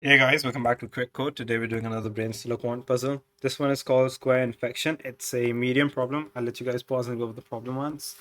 Hey guys, welcome back to Quick Code. Today we're doing another Brainstellar Quant puzzle. This one is called Square Infection. It's a medium problem. I'll let you guys pause and go over the problem once.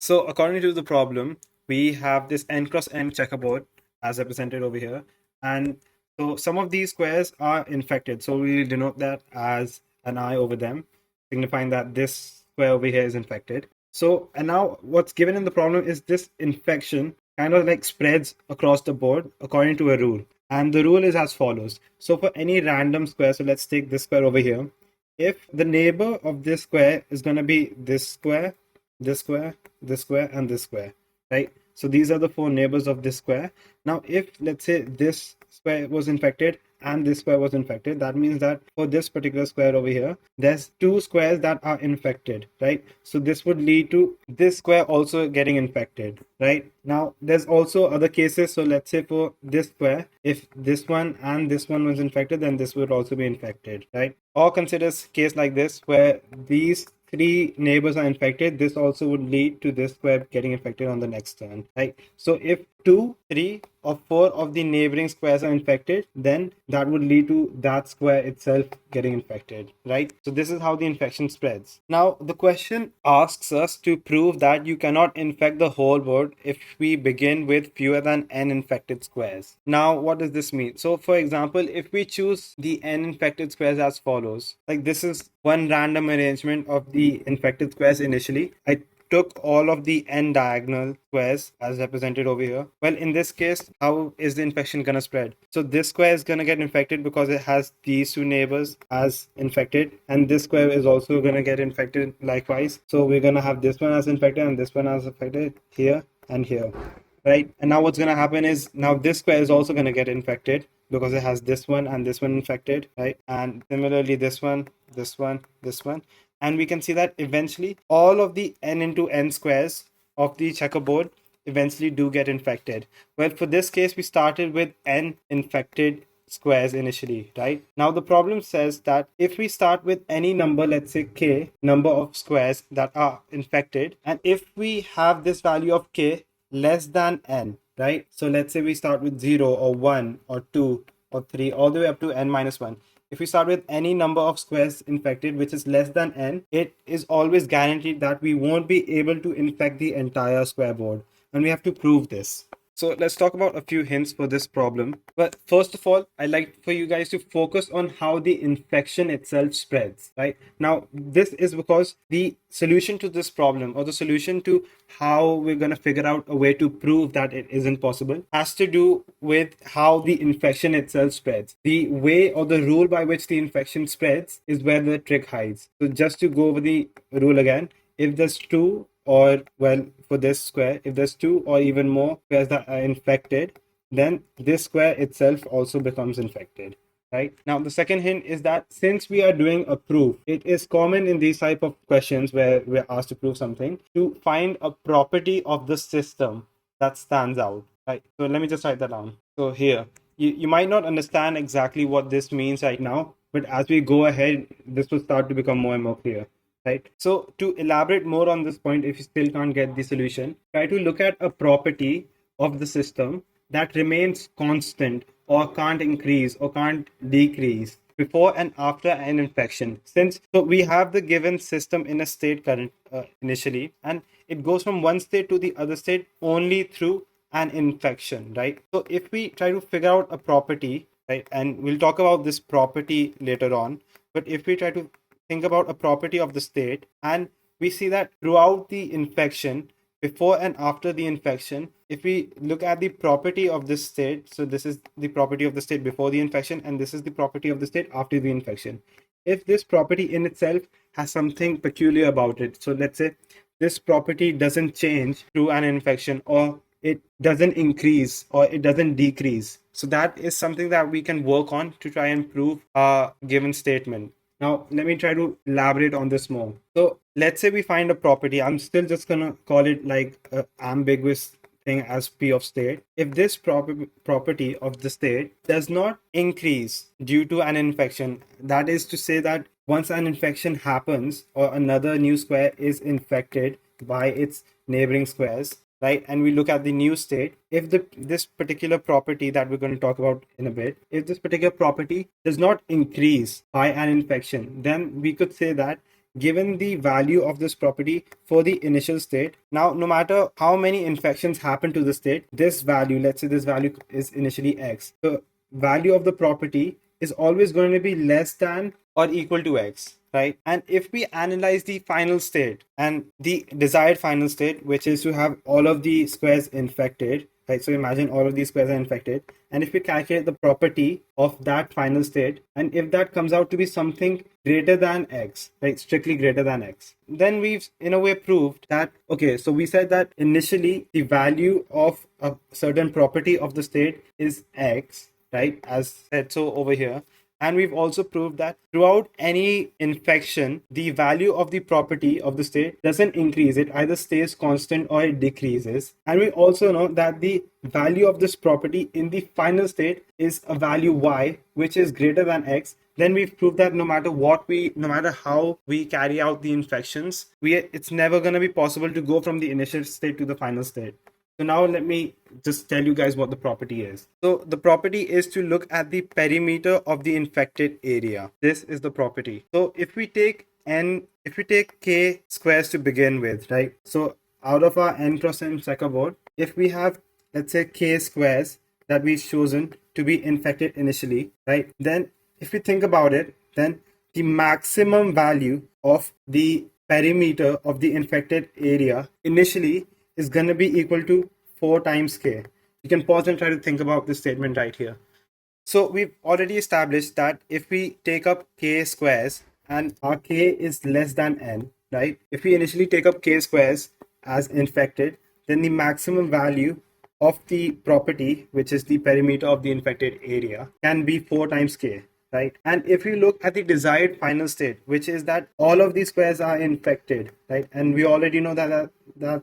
So according to the problem, we have this n cross n checkerboard as represented over here. And so some of these squares are infected. So we denote that as an I over them, signifying that this square over here is infected. So, and now what's given in the problem is this infection kind of like spreads across the board according to a rule. And the rule is as follows. So for any random square, so let's take this square over here. If the neighbor of this square is going to be this square, this square, this square, and this square, right? So these are the four neighbors of this square. Now, if let's say this square was infected and this square was infected, that means that for this particular square over here, there's two squares that are infected, right? So this would lead to this square also getting infected, right? Now, there's also other cases. So let's say for this square, if this one and this one was infected, then this would also be infected, right? Or consider a case like this where these three neighbors are infected. This also would lead to this square getting infected on the next turn, right? So if 2, 3, or 4 of the neighboring squares are infected, then that would lead to that square itself getting infected, right? So this is how the infection spreads. Now the question asks us to prove that you cannot infect the whole board if we begin with fewer than n infected squares. Now what does this mean? So for example, if we choose the n infected squares as follows, like this is one random arrangement of the infected squares initially. I took all of the n diagonal squares as represented over here. Well, in this case, how is the infection going to spread? So this square is going to get infected because it has these two neighbors as infected, and this square is also going to get infected likewise. So we're going to have this one as infected and this one as infected here and here, right? And now what's going to happen is now this square is also going to get infected because it has this one and this one infected, right? And similarly this one, this one, this one. And we can see that eventually all of the n into n squares of the checkerboard eventually do get infected. Well, for this case, we started with n infected squares initially, right? Now the problem says that if we start with any number, let's say k, number of squares that are infected, and if we have this value of k less than n, right? So let's say we start with 0 or 1 or 2 or 3 all the way up to n minus 1. If we start with any number of squares infected which is less than n, it is always guaranteed that we won't be able to infect the entire square board. And we have to prove this. So let's talk about a few hints for this problem. But first of all, I'd like for you guys to focus on how the infection itself spreads, right? Now, this is because the solution to this problem, or the solution to how we're going to figure out a way to prove that it isn't possible, has to do with how the infection itself spreads. The way or the rule by which the infection spreads is where the trick hides. So just to go over the rule again, if there's two, or well, for this square, if there's two or even more squares that are infected, then this square itself also becomes infected, right? Now the second hint is that since we are doing a proof, it is common in these type of questions where we're asked to prove something to find a property of the system that stands out, right? So let me just write that down. So here, you might not understand exactly what this means right now, but as we go ahead, this will start to become more and more clear, right? So to elaborate more on this point, if you still can't get the solution, try to look at a property of the system that remains constant or can't increase or can't decrease before and after an infection. Since so we have the given system in a state current initially, and it goes from one state to the other state only through an infection, right? So if we try to figure out a property, right, and we'll talk about this property later on, but if we try to think about a property of the state, and we see that throughout the infection, before and after the infection, if we look at the property of this state, so this is the property of the state before the infection, and this is the property of the state after the infection. If this property in itself has something peculiar about it, so let's say this property doesn't change through an infection, or it doesn't increase or it doesn't decrease, so that is something that we can work on to try and prove a given statement. Now, let me try to elaborate on this more. So, let's say we find a property. I'm still just going to call it like an ambiguous thing as P of state. If this property of the state does not increase due to an infection, that is to say that once an infection happens or another new square is infected by its neighboring squares, right, and we look at the new state, if this particular property that we're going to talk about in a bit, if this particular property does not increase by an infection, then we could say that given the value of this property for the initial state, now no matter how many infections happen to the state, this value, let's say this value is initially x, the value of the property is always going to be less than or equal to x, right? And if we analyze the final state and the desired final state, which is to have all of the squares infected, right? So imagine all of these squares are infected, and if we calculate the property of that final state, and if that comes out to be something greater than x, right, strictly greater than x, then we've in a way proved that, okay, so we said that initially the value of a certain property of the state is x, right, as said so over here. And we've also proved that throughout any infection, the value of the property of the state doesn't increase. It either stays constant or it decreases. And we also know that the value of this property in the final state is a value y, which is greater than x. Then we've proved that no matter how we carry out the infections, it's never going to be possible to go from the initial state to the final state. So now let me just tell you guys what the property is. So the property is to look at the perimeter of the infected area. This is the property. So if we take k squares to begin with, right? So out of our n cross n checkerboard, if we have, let's say, k squares that we've chosen to be infected initially, right? Then if we think about it, then the maximum value of the perimeter of the infected area initially is going to be equal to 4 times k. You can pause and try to think about this statement right here. So we've already established that if we take up k squares and our k is less than n, right? If we initially take up k squares as infected, then the maximum value of the property, which is the perimeter of the infected area, can be 4 times k, right? And if we look at the desired final state, which is that all of these squares are infected, right? And we already know that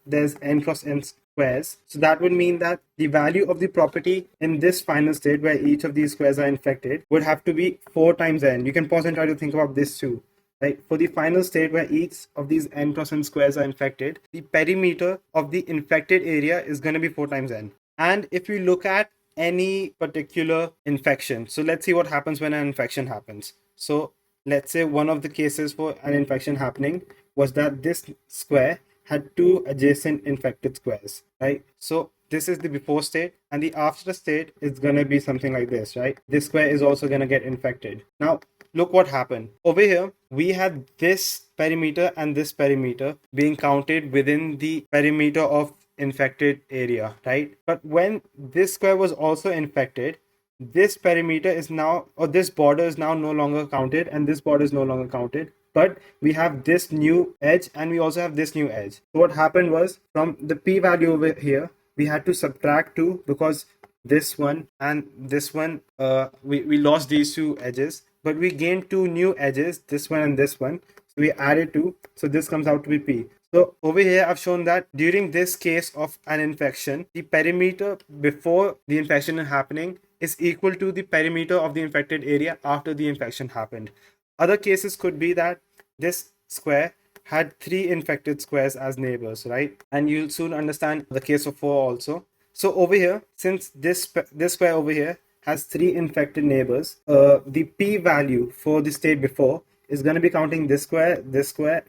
there's n cross n squares. So that would mean that the value of the property in this final state where each of these squares are infected would have to be 4 times n. You can pause and try to think about this too. Right? For the final state where each of these n cross n squares are infected, the perimeter of the infected area is going to be 4 times n. And if we look at any particular infection, so let's see what happens when an infection happens. So let's say one of the cases for an infection happening was that this square had 2 adjacent infected squares, right? So this is the before state, and the after state is going to be something like this, right? This square is also going to get infected. Now look what happened over here. We had this perimeter and this perimeter being counted within the perimeter of infected area, right? But when this square was also infected, this perimeter is now, or this border is now no longer counted, and this border is no longer counted. But we have this new edge and we also have this new edge. So what happened was, from the p value over here, we had to subtract 2 because this one and this one, we lost these 2 edges, but we gained 2 new edges, this one and this one. So we added 2, so this comes out to be p. So over here, I've shown that during this case of an infection, the perimeter before the infection is happening is equal to the perimeter of the infected area after the infection happened. Other cases could be that this square had 3 infected squares as neighbors, right? And you'll soon understand the case of 4 also. So over here, since this square over here has 3 infected neighbors, the p value for the state before is going to be counting this square,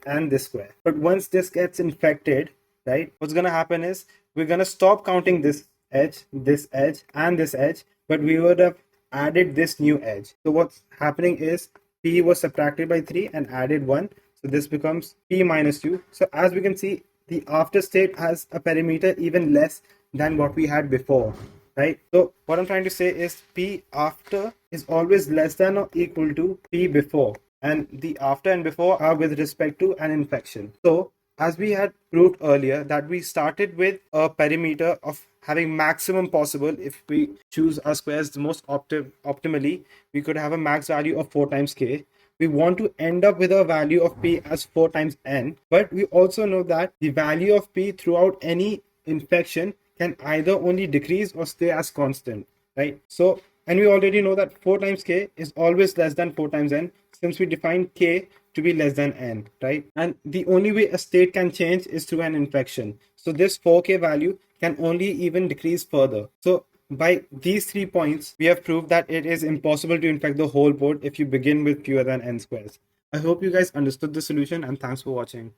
and this square. But once this gets infected, right, what's going to happen is we're going to stop counting this edge, and this edge, but we would have added this new edge. So what's happening is p was subtracted by 3 and added 1. So this becomes p minus 2. So as we can see, the after state has a perimeter even less than what we had before, right? So what I'm trying to say is p after is always less than or equal to p before. And the after and before are with respect to an infection. So as we had proved earlier, that we started with a perimeter of having maximum possible. If we choose our squares the most optimally, we could have a max value of 4 times k. We want to end up with a value of p as 4 times n, but we also know that the value of p throughout any infection can either only decrease or stay as constant, right? So, and we already know that 4 times k is always less than 4 times n, since we defined k to be less than n, right? And the only way a state can change is through an infection. So this 4k value can only even decrease further. So by these 3 points, we have proved that it is impossible to infect the whole board if you begin with fewer than n squares. I hope you guys understood the solution, and thanks for watching.